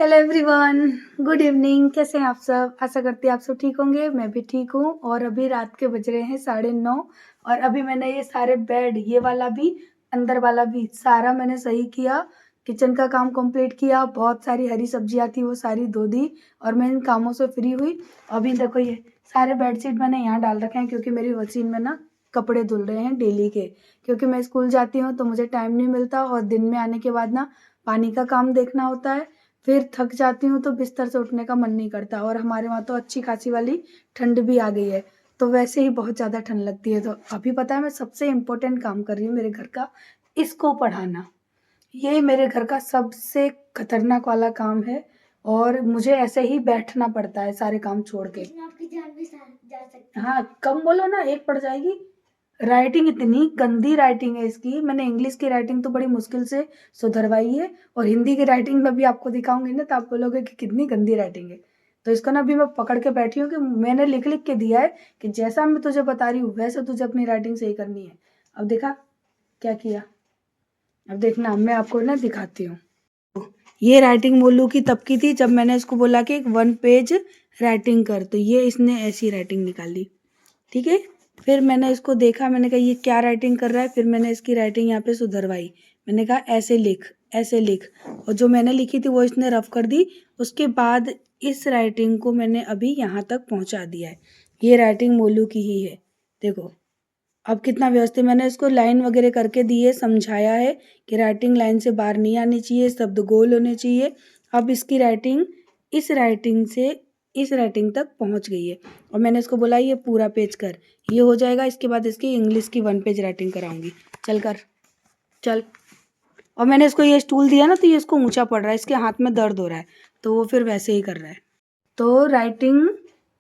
Hello everyone, good evening. कैसे हैं आप सब? आशा करती हैं आप सब ठीक होंगे। मैं भी ठीक हूँ। और अभी रात के बज रहे हैं 9:30 और अभी मैंने ये सारे बेड, ये वाला भी, अंदर वाला भी, सारा मैंने सही किया। किचन का काम कंप्लीट किया। बहुत सारी हरी सब्जियाँ थी, वो सारी धो दी और मैं इन कामों से फ्री हुई। अभी देखो ये सारे बेडशीट मैंने यहाँ डाल रखे हैं क्योंकि मेरी मशीन में ना कपड़े धुल रहे हैं डेली के। क्योंकि मैं स्कूल जाती हूँ तो मुझे टाइम नहीं मिलता और दिन में आने के बाद ना पानी का काम देखना होता है। फिर थक जाती हूँ तो बिस्तर से उठने का मन नहीं करता। और हमारे वहाँ तो अच्छी खासी वाली ठंड भी आ गई है, तो वैसे ही बहुत ज़्यादा ठंड लगती है। तो अभी पता है मैं सबसे इम्पोर्टेंट काम कर रही हूँ मेरे घर का, इसको पढ़ाना। ये मेरे घर का सबसे खतरनाक वाला काम है और मुझे ऐसे ही बैठना पड़ता है सारे काम छोड़ के। आपकी जान भी जा सकती है। हाँ, कम बोलो ना, एक पड़ जाएगी। राइटिंग इतनी गंदी राइटिंग है इसकी। मैंने इंग्लिश की राइटिंग तो बड़ी मुश्किल से सुधरवाई है और हिंदी की राइटिंग में भी आपको दिखाऊंगी ना तो आप बोलोगे कि कितनी गंदी राइटिंग है। तो इसको ना अभी मैं पकड़ के बैठी हूँ कि मैंने लिख लिख के दिया है कि जैसा मैं तुझे बता रही हूँ वैसे तुझे अपनी राइटिंग सही करनी है। अब देखा क्या किया? अब देखना, मैं आपको ना दिखाती हूँ। ये राइटिंग मोलू की तब की थी जब मैंने इसको बोला कि एक 1 पेज राइटिंग कर, तो ये इसने ऐसी राइटिंग निकाली। ठीक है। फिर मैंने इसको देखा, मैंने कहा ये क्या राइटिंग कर रहा है। फिर मैंने इसकी राइटिंग यहाँ पे सुधरवाई। मैंने कहा ऐसे लिख, ऐसे लिख। और जो मैंने लिखी थी वो इसने रफ कर दी। उसके बाद इस राइटिंग को मैंने अभी यहाँ तक पहुँचा दिया है। ये राइटिंग मोलू की ही है। देखो अब कितना व्यवस्थित मैंने इसको लाइन वगैरह करके दी है, समझाया है कि राइटिंग लाइन से बाहर नहीं आनी चाहिए, शब्द गोल होने चाहिए। अब इसकी राइटिंग इस राइटिंग से इस राइटिंग तक पहुंच गई है और मैंने इसको बोला ये पूरा पेज कर, ये हो जाएगा। इसके बाद इसकी इंग्लिश की 1 पेज राइटिंग कराऊंगी। चल कर, चल। और मैंने इसको ये स्टूल दिया ना तो ये इसको ऊंचा पड़ रहा है, इसके हाथ में दर्द हो रहा है, तो वो फिर वैसे ही कर रहा है। तो राइटिंग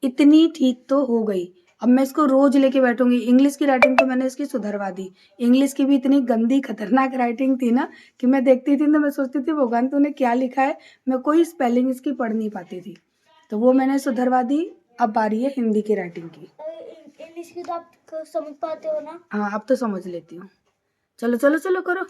इतनी ठीक तो हो गई। अब मैं इसको रोज लेके बैठूंगी। इंग्लिश की राइटिंग तो मैंने इसकी सुधरवा दी। इंग्लिश की भी इतनी गंदी खतरनाक राइटिंग थी ना कि मैं देखती थी तो मैं सोचती थी भगवान तूने क्या लिखा है। मैं कोई स्पेलिंग इसकी पढ़ नहीं पाती थी, तो वो मैंने सुधरवा दी। अब बारी है हिंदी की राइटिंग की। इंग्लिश की तो आप समझ पाते हो ना? हाँ, अब तो समझ लेती हूँ। चलो चलो चलो करो।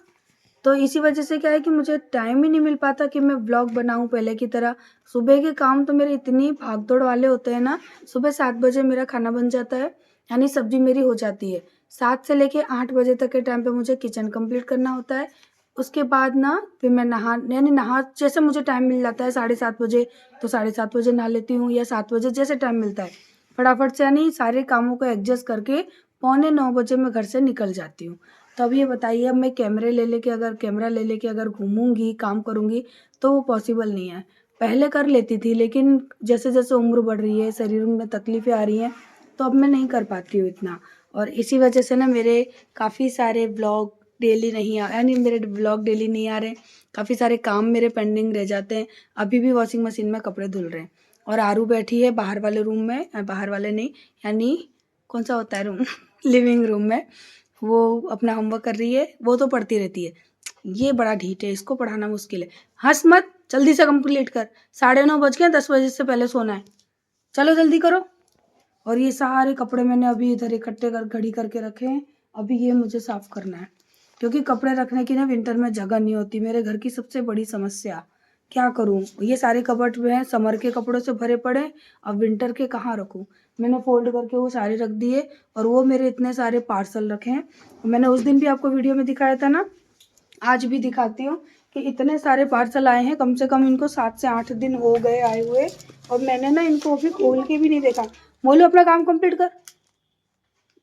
तो इसी वजह से क्या है कि मुझे टाइम ही नहीं मिल पाता कि मैं व्लॉग बनाऊं पहले की तरह। सुबह के काम तो मेरे इतनी भाग दौड़ वाले होते हैं ना। सुबह 7 बजे मेरा खाना बन जाता है, यानी सब्जी मेरी हो जाती है। 7 से लेके 8 बजे तक के टाइम पे मुझे किचन कंप्लीट करना होता है। उसके बाद ना फिर मैं नहा जैसे मुझे टाइम मिल जाता है 7:30 बजे, तो 7:30 बजे नहा लेती हूँ या 7 बजे जैसे टाइम मिलता है। फटाफट से यानी सारे कामों को एडजस्ट करके 8:45 मैं घर से निकल जाती हूँ। तो अब ये बताइए, अब मैं कैमरा ले लेके अगर घूमूंगी, काम करूंगी, तो वो पॉसिबल नहीं है। पहले कर लेती थी लेकिन जैसे जैसे उम्र बढ़ रही है, शरीर में तकलीफें आ रही हैं, तो अब मैं नहीं कर पाती हूँ इतना। और इसी वजह से ना मेरे काफ़ी सारे ब्लॉग डेली नहीं आ यानी मेरे ब्लॉग डेली नहीं आ रहे। काफ़ी सारे काम मेरे पेंडिंग रह जाते हैं। अभी भी वॉशिंग मशीन में कपड़े धुल रहे हैं और आरू बैठी है बाहर वाले रूम में, बाहर वाले नहीं, यानी कौन सा होता है रूम लिविंग रूम में। वो अपना होमवर्क कर रही है। वो तो पढ़ती रहती है, ये बड़ा ढीठ है, इसको पढ़ाना मुश्किल है। हंस मत, जल्दी से कंप्लीट कर। 9:30 बज गए, 10 बजे से पहले सोना है। चलो जल्दी करो। और ये सारे कपड़े मैंने अभी इधर इकट्ठे कर घड़ी करके रखे हैं। अभी ये मुझे साफ करना है क्योंकि कपड़े रखने की ना विंटर में जगह नहीं होती। मेरे घर की सबसे बड़ी समस्या, क्या करूं? ये सारे कबर्ड में हैं, समर के कपड़ों से भरे पड़े। अब विंटर के कहाँ रखूं? मैंने फोल्ड करके वो सारे रख दिए और वो मेरे इतने सारे पार्सल रखे हैं। मैंने उस दिन भी आपको वीडियो में दिखाया था ना, आज भी दिखाती हूँ कि इतने सारे पार्सल आए हैं। कम से कम इनको 7 से 8 दिन हो गए आए हुए और मैंने ना इनको अभी खोल के भी नहीं देखा। बोलो अपना काम कंप्लीट कर।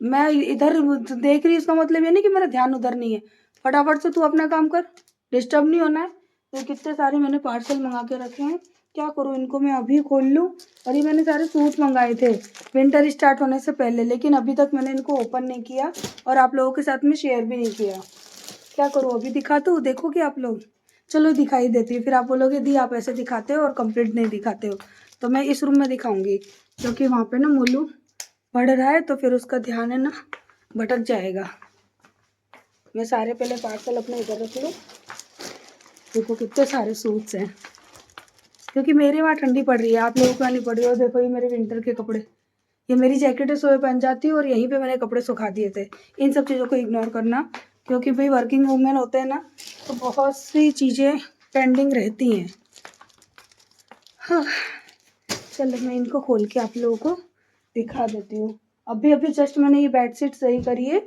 मैं इधर देख रही, इसका मतलब ये नहीं कि मेरा ध्यान उधर नहीं है। फटाफट से तू अपना काम कर, डिस्टर्ब नहीं होना है। तो कितने सारे मैंने पार्सल मंगा के रखे हैं, क्या करूँ इनको मैं अभी खोल लूँ? और ये मैंने सारे सूट मंगाए थे विंटर स्टार्ट होने से पहले, लेकिन अभी तक मैंने इनको ओपन नहीं किया और आप लोगों के साथ में शेयर भी नहीं किया। क्या करूँ? अभी दिखा दूँ? देखोगे आप लोग? चलो दिखाई देती है, फिर आप बोलोगे दी आप ऐसे दिखाते हो और कंप्लीट नहीं दिखाते हो। तो मैं इस रूम में दिखाऊंगी क्योंकि वहाँ पे ना मोलू पढ़ रहा है तो फिर उसका ध्यान है ना भटक जाएगा। मैं सारे पहले पार्सल अपने इधर रख लूँ। देखो कितने सारे सूट्स हैं क्योंकि मेरे वहाँ ठंडी पड़ रही है, आप लोगों को वहाँ नहीं पड़ रही है। और देखो ये मेरे विंटर के कपड़े, ये मेरी जैकेटें सुबह पहन जाती है और यहीं पे मैंने कपड़े सुखा दिए थे। इन सब चीज़ों को इग्नोर करना क्योंकि भाई वर्किंग वूमेन होते हैं ना तो बहुत सी चीज़ें पेंडिंग रहती हैं। हाँ, चलो मैं इनको खोल के आप लोगों को दिखा देती हूँ। अभी अभी जस्ट मैंने ये बेडशीट सही करी है,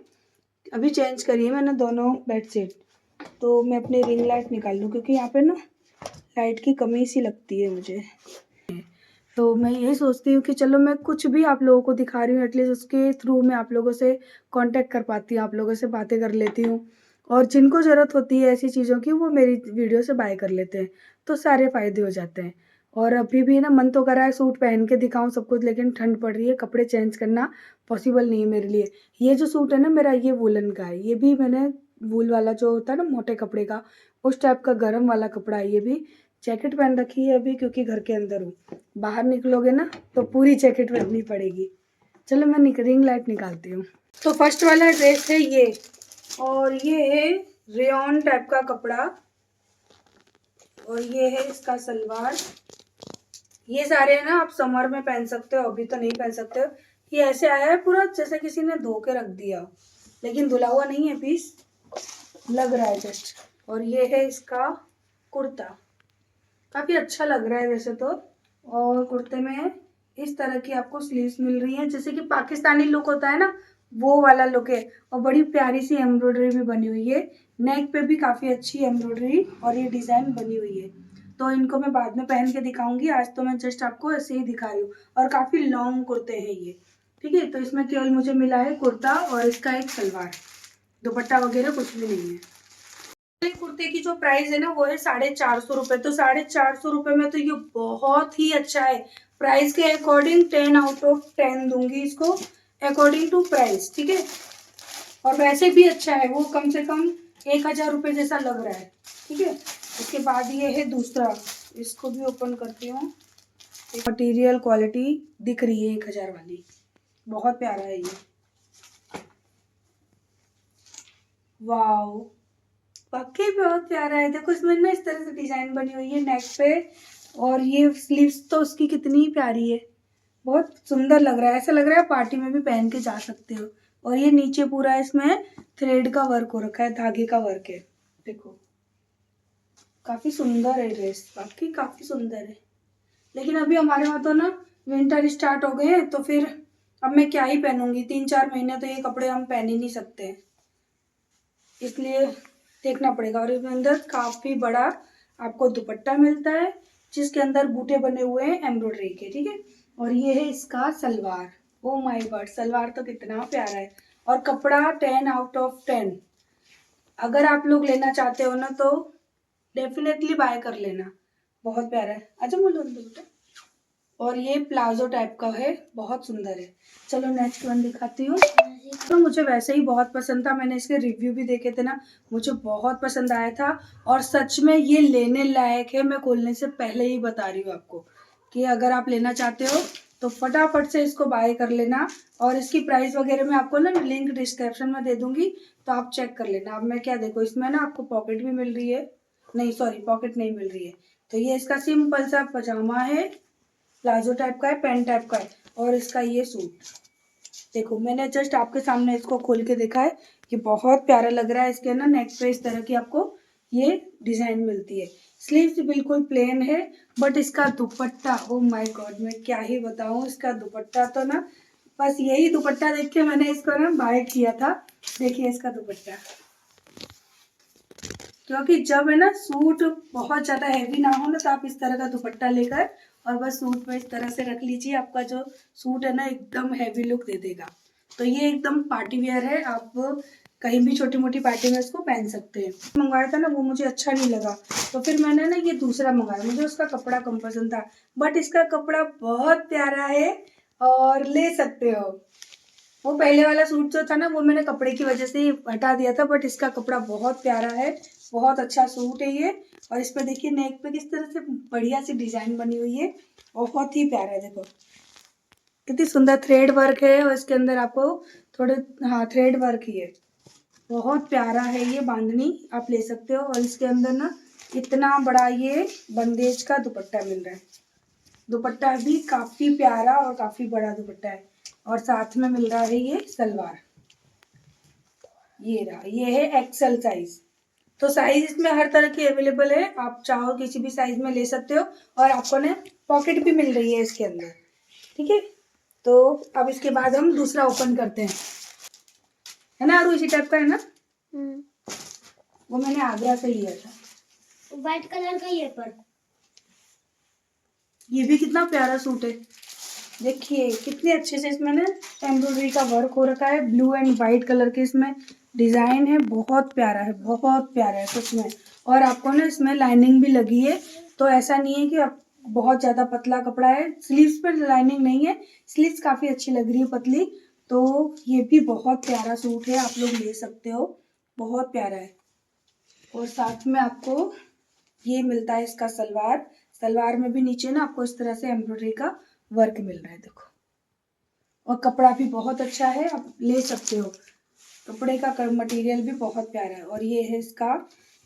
अभी चेंज करी है मैंने दोनों बेडशीट। तो मैं अपनी रिंग लाइट निकाल लूँ क्योंकि यहाँ पे ना लाइट की कमी सी लगती है मुझे। तो मैं यही सोचती हूँ कि चलो मैं कुछ भी आप लोगों को दिखा रही हूँ, एटलीस्ट उसके थ्रू मैं आप लोगों से कांटेक्ट कर पाती हूँ, आप लोगों से बातें कर लेती हूँ। और जिनको ज़रूरत होती है ऐसी चीज़ों की वो मेरी वीडियो से बाय कर लेते हैं, तो सारे फ़ायदे हो जाते हैं। और अभी भी ना मन तो कर रहा है सूट पहन के दिखाऊं सब कुछ, लेकिन ठंड पड़ रही है, कपड़े चेंज करना पॉसिबल नहीं है मेरे लिए। ये जो सूट है ना मेरा, ये वूलन का है, ये भी मैंने वूल वाला जो होता है ना मोटे कपड़े का, उस टाइप का गर्म वाला कपड़ा है ये भी। जैकेट पहन रखी है अभी क्योंकि घर के अंदर हूँ, बाहर निकलोगे ना तो पूरी जैकेट पहननी पड़ेगी। चलो मैं रिंग लाइट निकालती हूँ। तो फर्स्ट वाला ड्रेस है ये, और ये है रेयॉन टाइप का कपड़ा, और ये है इसका सलवार। ये सारे ना आप समर में पहन सकते हो, अभी तो नहीं पहन सकते हो। ये ऐसे आया है पूरा जैसे किसी ने धो के रख दिया, लेकिन धुला हुआ नहीं है, पीस लग रहा है जस्ट। और ये है इसका कुर्ता, काफी अच्छा लग रहा है वैसे तो। और कुर्ते में इस तरह की आपको स्लीव्स मिल रही हैं, जैसे कि पाकिस्तानी लुक होता है ना, वो वाला लुक है। और बड़ी प्यारी सी एम्ब्रॉयडरी भी बनी हुई है, नेक पे भी काफी अच्छी एम्ब्रॉयडरी और ये डिजाइन बनी हुई है। तो इनको मैं बाद में पहन के दिखाऊंगी, आज तो मैं जस्ट आपको ऐसे ही दिखा रही हूँ। और काफी लॉन्ग कुर्ते हैं ये, ठीक है। तो इसमें केवल मुझे मिला है कुर्ता और इसका एक सलवार, दुपट्टा वगैरह कुछ भी नहीं है। कुर्ते की जो प्राइस है ना वो है 450 रुपए। तो 450 रुपए में तो ये बहुत ही अच्छा है। प्राइस के अकॉर्डिंग 10 आउट ऑफ 10 दूंगी इसको, अकॉर्डिंग टू प्राइस, ठीक है। और वैसे भी अच्छा है, वो कम से कम 1000 रुपये जैसा लग रहा है, ठीक है। उसके बाद ये है दूसरा, इसको भी ओपन करती हूँ। मटेरियल क्वालिटी दिख रही है 1000 वाली, बहुत प्यारा है ये, वाओ वाकई बहुत प्यारा है। देखो इसमें ना इस तरह से डिजाइन बनी हुई है नेक पे, और ये स्लीव्स तो उसकी कितनी प्यारी है, बहुत सुंदर लग रहा है। ऐसा लग रहा है पार्टी में भी पहन के जा सकते हो। और ये नीचे पूरा इसमें थ्रेड का वर्क हो रखा है, धागे का वर्क है, देखो काफी सुंदर है ड्रेस, वाकई काफी सुंदर है। लेकिन अभी हमारे वहाँ तो ना विंटर स्टार्ट हो गए हैं, तो फिर अब मैं क्या ही पहनूंगी, 3-4 महीने तो ये कपड़े हम पहन ही नहीं सकते हैं, इसलिए देखना पड़ेगा। और इसके अंदर काफी बड़ा आपको दुपट्टा मिलता है, जिसके अंदर बूटे बने हुए हैं एम्ब्रॉयडरी के, ठीक है। और ये है इसका salwar, oh my God salwar तो कितना प्यारा है। और कपड़ा 10 आउट ऑफ 10। अगर आप लोग लेना चाहते हो ना तो डेफिनेटली बाय कर लेना, बहुत प्यारा है। अच्छा बोलो बेटा। और ये प्लाजो टाइप का है, बहुत सुंदर है। चलो नेक्स्ट वन दिखाती हूँ। तो मुझे वैसे ही बहुत पसंद था, मैंने इसके रिव्यू भी देखे थे ना, मुझे बहुत पसंद आया था। और सच में ये लेने लायक है, मैं खोलने से पहले ही बता रही हूँ आपको कि अगर आप लेना चाहते हो तो फटाफट से इसको बाय कर लेना। और इसकी प्राइस वगैरह मैं आपको ना लिंक डिस्क्रिप्शन में दे दूंगी, तो आप चेक कर लेना। अब मैं क्या देखो, इसमें ना आपको पॉकेट भी मिल रही है, नहीं सॉरी पॉकेट नहीं मिल रही है। तो ये इसका सिंपल सा पजामा है, प्लाजो टाइप का है, पैंट टाइप का है। और इसका ये सूट देखो, मैंने जस्ट आपके सामने इसको खोल के देखा है, ये बहुत प्यारा लग रहा है। इसके ना नेक पे इस तरह की आपको ये डिजाइन मिलती है। स्लीव्स बिल्कुल प्लेन है, बट इसका दुपट्टा, ओ माय गॉड मैं क्या ही बताऊं, इसका दुपट्टा तो ना, बस यही दुपट्टा देख के मैंने इसको ना बाय किया था। देखिए इसका दुपट्टा, क्योंकि जब है ना सूट बहुत ज्यादा हैवी ना हो ना, तो आप इस तरह का दुपट्टा लेकर और बस सूट पे इस तरह से रख लीजिए, आपका जो सूट है ना एकदम हैवी लुक दे देगा। तो ये एकदम पार्टी वेयर है, आप कहीं भी छोटी मोटी पार्टी में इसको पहन सकते हैं। मंगवाया था ना वो मुझे अच्छा नहीं लगा, तो फिर मैंने ना ये दूसरा मंगाया, मुझे उसका कपड़ा कम पसंद था, बट इसका कपड़ा बहुत प्यारा है और ले सकते हो। वो पहले वाला सूट जो था ना वो मैंने कपड़े की वजह से ही हटा दिया था, बट इसका कपड़ा बहुत प्यारा है, बहुत अच्छा सूट है ये। और इस पर देखिए नेक पे किस तरह से बढ़िया सी डिजाइन बनी हुई है, बहुत ही प्यारा है। देखो कितनी सुंदर थ्रेड वर्क है, और इसके अंदर आपको थोड़े, हाँ थ्रेड वर्क ही है, बहुत प्यारा है ये बांधनी, आप ले सकते हो। और इसके अंदर ना इतना बड़ा ये बंदेज का दुपट्टा मिल रहा है, दुपट्टा भी काफी प्यारा और काफी बड़ा दुपट्टा है। और साथ में मिल रहा है ये सलवार, ये रहा, ये है एक्सेल साइज। तो साइज इसमें हर तरह की अवेलेबल है, आप चाहो किसी भी साइज में ले सकते हो। और आपको ना पॉकेट भी मिल रही है इसके अंदर, ठीक है। तो अब इसके बाद हम दूसरा ओपन करते हैं, है ना आरू, इसी टाइप का है ना। वो मैंने आगरा से लिया था, व्हाइट कलर का ये पर। ये भी कितना प्यारा सूट है, देखिए कितने अच्छे से इसमें ना एम्ब्रॉयडरी का वर्क हो रखा है, ब्लू एंड वाइट कलर के इसमें डिजाइन है, बहुत प्यारा है, बहुत प्यारा है सच में। और आपको ना इसमें लाइनिंग भी लगी है, तो ऐसा नहीं है कि आप बहुत ज्यादा पतला कपड़ा है, स्लीव्स पर लाइनिंग नहीं है, स्लीव्स काफी अच्छी लग रही है पतली। तो ये भी बहुत प्यारा सूट है, आप लोग ले सकते हो, बहुत प्यारा है। और साथ में आपको ये मिलता है इसका सलवार, सलवार में भी नीचे ना आपको इस तरह से एम्ब्रॉयडरी का वर्क मिल रहा है, देखो। और कपड़ा भी बहुत अच्छा है, आप ले सकते हो, कपड़े का मटेरियल भी बहुत प्यारा है। और ये है इसका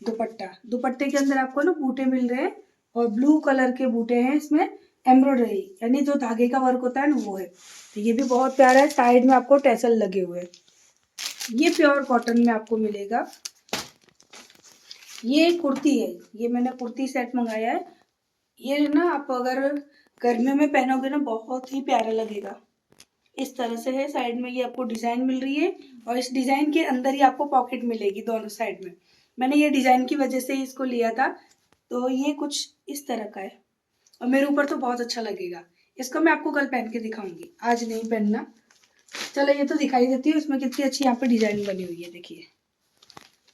दुपट्टा, दुपट्टे के अंदर आपको ना बूटे मिल रहे हैं, और ब्लू कलर के बूटे हैं इसमें, एम्ब्रॉयडरी यानी जो धागे का वर्क होता है ना वो है। तो ये भी बहुत प्यारा है, साइड में आपको टैसल लगे हुए हैं। ये प्योर कॉटन में आपको मिलेगा। ये कुर्ती है, ये मैंने कुर्ती सेट मंगाया है, ये ना आप अगर गर्मियों में पहनोगे ना बहुत ही प्यारा लगेगा। इस तरह से है, साइड में ये आपको डिजाइन मिल रही है, और इस डिजाइन के अंदर ही आपको पॉकेट मिलेगी दोनों साइड में। मैंने ये डिजाइन की वजह से ही इसको लिया था। तो ये कुछ इस तरह का है, और मेरे ऊपर तो बहुत अच्छा लगेगा। इसको मैं आपको कल पहन के दिखाऊंगी, आज नहीं पहनना। चलो ये तो दिखाई देती है, इसमें कितनी अच्छी यहाँ पे डिजाइन बनी हुई है, देखिए।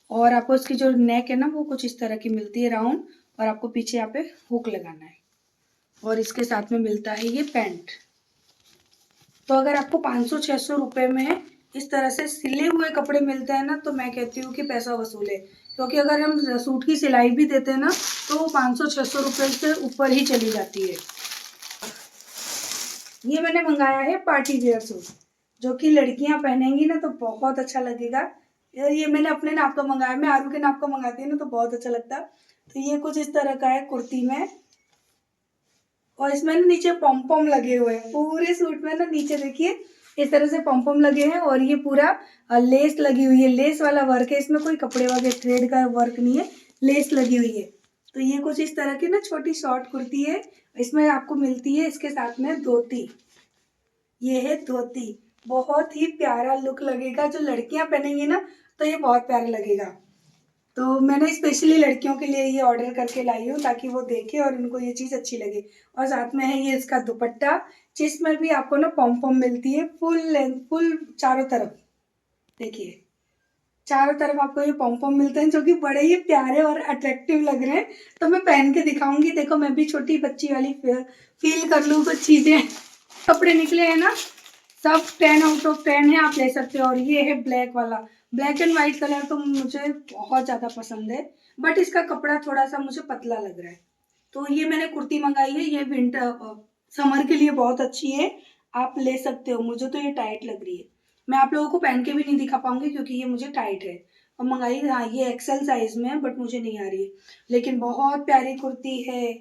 और आपको इसकी जो नेक है ना वो कुछ इस तरह की मिलती है राउंड, और आपको पीछे यहाँ पे हुक लगाना है। और इसके साथ में मिलता है ये पैंट। तो अगर आपको 500-600 रुपए में इस तरह से सिले हुए कपड़े मिलते हैं ना, तो मैं कहती हूँ कि पैसा वसूल है। क्योंकि अगर हम सूट की सिलाई भी देते हैं ना, तो वो 500-600 रुपए से ऊपर ही चली जाती है। ये मैंने मंगाया है पार्टी वेयर सूट, जो कि लड़कियां पहनेंगी ना तो बहुत अच्छा लगेगा। ये मैंने अपने नाप का मंगाया, मैं आरू के नाप का मंगाती हूँ ना तो बहुत अच्छा लगता है। तो ये कुछ इस तरह का है कुर्ती में, और इसमें ना नीचे पॉम पॉम लगे हुए हैं, पूरे सूट में ना नीचे देखिए इस तरह से पॉम पॉम लगे हैं, और ये पूरा लेस लगी हुई है, लेस वाला वर्क है इसमें, कोई कपड़े वगैरह थ्रेड का वर्क नहीं है, लेस लगी हुई है। तो ये कुछ इस तरह की ना छोटी शॉर्ट कुर्ती है, इसमें आपको मिलती है इसके साथ में धोती। ये है धोती, बहुत ही प्यारा लुक लगेगा, जो लड़कियां पहनेंगी ना तो ये बहुत प्यारा लगेगा। तो मैंने स्पेशली लड़कियों के लिए ये ऑर्डर करके लाई हूँ, ताकि वो देखे और इनको ये चीज़ अच्छी लगे। और साथ में है ये इसका दुपट्टा, जिसमें भी आपको ना पॉम पॉम मिलती है फुल लेंथ, फुल चारों तरफ, देखिए चारों तरफ आपको ये पॉम पॉम मिलते हैं, जो कि बड़े ही प्यारे और अट्रैक्टिव लग रहे हैं। तो मैं पहन के दिखाऊंगी, देखो मैं भी छोटी बच्ची वाली फील कर लूँ कुछ चीज़ें। कपड़े निकले हैं ना, सब 10 आउट ऑफ 10 है, आप ले सकते हो। और ये है ब्लैक वाला, ब्लैक एंड व्हाइट कलर तो मुझे बहुत ज़्यादा पसंद है, बट इसका कपड़ा थोड़ा सा मुझे पतला लग रहा है। तो ये मैंने कुर्ती मंगाई है, ये विंटर समर के लिए बहुत अच्छी है, आप ले सकते हो। मुझे तो ये टाइट लग रही है, मैं आप लोगों को पहन के भी नहीं दिखा पाऊंगी क्योंकि ये मुझे टाइट है। और मंगाई, हाँ ये एक्सेल साइज में है, बट मुझे नहीं आ रही है, लेकिन बहुत प्यारी कुर्ती है।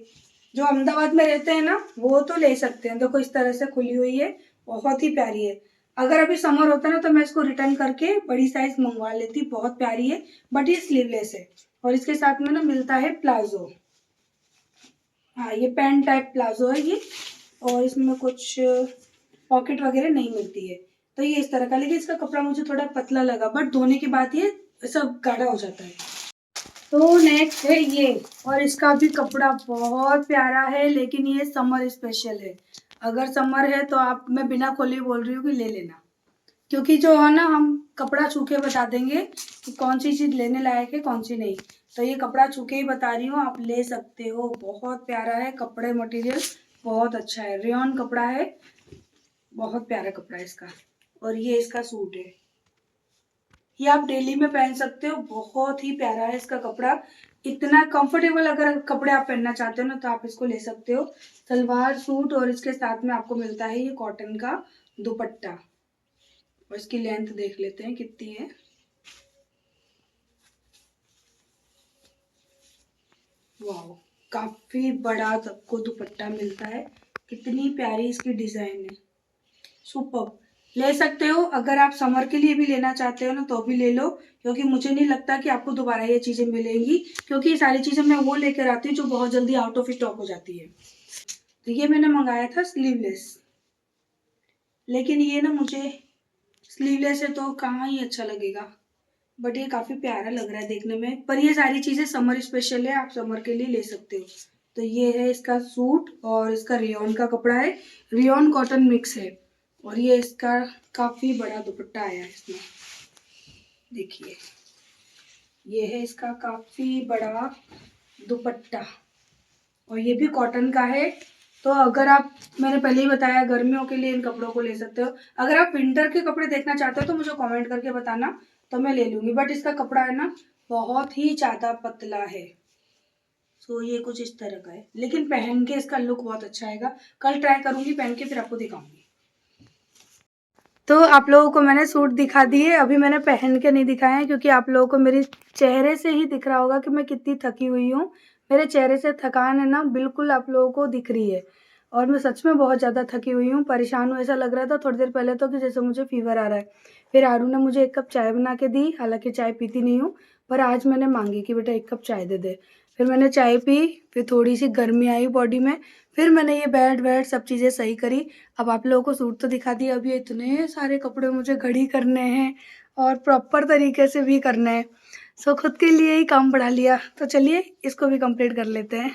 जो अहमदाबाद में रहते हैं ना वो तो ले सकते हैं, देखो इस तरह से खुली हुई है, बहुत ही प्यारी है। अगर अभी समर होता ना तो मैं इसको रिटर्न करके बड़ी साइज मंगवा लेती, बहुत प्यारी है, बट ये स्लीवलेस है। और इसके साथ में ना मिलता है प्लाजो, हाँ ये पैंट टाइप प्लाजो है ये, और इसमें कुछ पॉकेट वगैरह नहीं मिलती है। तो ये इस तरह का, लेकिन इसका कपड़ा मुझे थोड़ा पतला लगा, बट धोने के बाद ये सब गाढ़ा हो जाता है। तो नेक्स्ट है ये, और इसका भी कपड़ा बहुत प्यारा है, लेकिन ये समर स्पेशल है। अगर समर है तो आप, मैं बिना खोले बोल रही हूँ कि ले लेना, क्योंकि जो है ना हम कपड़ा छू के बता देंगे कि कौन सी चीज़ लेने लायक है कौन सी नहीं। तो ये कपड़ा छू के ही बता रही हूँ, आप ले सकते हो, बहुत प्यारा है, कपड़े मटेरियल बहुत अच्छा है, रेयॉन कपड़ा है, बहुत प्यारा कपड़ा है इसका। और ये इसका सूट है, ये आप डेली में पहन सकते हो, बहुत ही प्यारा है इसका कपड़ा, इतना कंफर्टेबल। अगर कपड़े आप पहनना चाहते हो ना तो आप इसको ले सकते हो, सलवार सूट, और इसके साथ में आपको मिलता है ये कॉटन का दुपट्टा। और इसकी लेंथ देख लेते हैं कितनी है, वाह काफी बड़ा सबको दुपट्टा मिलता है, कितनी प्यारी इसकी डिजाइन है, सुपर। ले सकते हो, अगर आप समर के लिए भी लेना चाहते हो ना तो भी ले लो, क्योंकि मुझे नहीं लगता कि आपको दोबारा ये चीजें मिलेंगी, क्योंकि ये सारी चीजें मैं वो लेकर आती हूँ जो बहुत जल्दी आउट ऑफ स्टॉक हो जाती है। तो ये मैंने मंगाया था स्लीवलेस, लेकिन ये ना मुझे स्लीवलेस है तो कहाँ ही अच्छा लगेगा, बट ये काफ़ी प्यारा लग रहा है देखने में। पर ये सारी चीज़ें समर स्पेशल है, आप समर के लिए ले सकते हो। तो ये है इसका सूट और इसका रेयॉन का कपड़ा है, रेयॉन कॉटन मिक्स है। और ये इसका काफ़ी बड़ा दुपट्टा आया है इसमें, देखिए ये है इसका काफ़ी बड़ा दुपट्टा और ये भी कॉटन का है। तो अगर आप, मैंने पहले ही बताया, गर्मियों के लिए इन कपड़ों को ले सकते हो। अगर आप विंटर के कपड़े देखना चाहते हो तो मुझे कमेंट करके बताना, तो मैं ले लूँगी। बट इसका कपड़ा है ना बहुत ही ज़्यादा पतला है। सो ये कुछ इस तरह का है, लेकिन पहन के इसका लुक बहुत अच्छा आएगा। कल ट्राई करूँगी पहन के, फिर आपको दिखाऊंगी। तो आप लोगों को मैंने सूट दिखा दिए, अभी मैंने पहन के नहीं दिखाए हैं क्योंकि आप लोगों को मेरे चेहरे से ही दिख रहा होगा कि मैं कितनी थकी हुई हूँ। मेरे चेहरे से थकान है ना बिल्कुल आप लोगों को दिख रही है, और मैं सच में बहुत ज़्यादा थकी हुई हूँ, परेशान हूँ। ऐसा लग रहा था थोड़ी देर पहले तो कि जैसे मुझे फीवर आ रहा है। फिर आरू ने मुझे 1 कप चाय बना के दी, हालांकि चाय पीती नहीं हूँ, पर आज मैंने मांगी कि बेटा 1 कप चाय दे दे। फिर मैंने चाय पी, फिर थोड़ी सी गर्मी आई बॉडी में, फिर मैंने ये बेड वेड सब चीज़ें सही करी। अब आप लोगों को सूट तो दिखा दिया, अब ये इतने सारे कपड़े मुझे घड़ी करने हैं और प्रॉपर तरीके से भी करने हैं। सो खुद के लिए ही काम बढ़ा लिया, तो चलिए इसको भी कंप्लीट कर लेते हैं।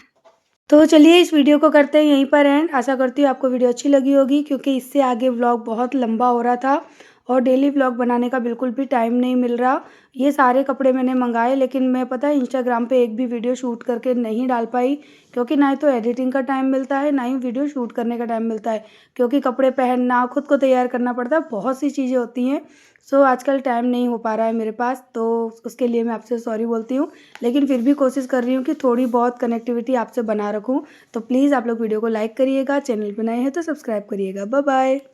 तो चलिए इस वीडियो को करते हैं यहीं पर एंड। आशा करती हूँ आपको वीडियो अच्छी लगी होगी, क्योंकि इससे आगे व्लॉग बहुत लंबा हो रहा था और डेली व्लॉग बनाने का बिल्कुल भी टाइम नहीं मिल रहा। ये सारे कपड़े मैंने मंगाए, लेकिन मैं पता है इंस्टाग्राम पे एक भी वीडियो शूट करके नहीं डाल पाई, क्योंकि ना ही तो एडिटिंग का टाइम मिलता है, ना ही वीडियो शूट करने का टाइम मिलता है, क्योंकि कपड़े पहनना, खुद को तैयार करना पड़ता है, बहुत सी चीज़ें होती हैं। सो आजकल टाइम नहीं हो पा रहा है मेरे पास, तो उसके लिए मैं आपसे सॉरी बोलती हूँ। लेकिन फिर भी कोशिश कर रही हूँ कि थोड़ी बहुत कनेक्टिविटी आपसे बना रखूँ। तो प्लीज़ आप लोग वीडियो को लाइक करिएगा, चैनल पर नए हैं तो सब्सक्राइब करिएगा। Bye bye.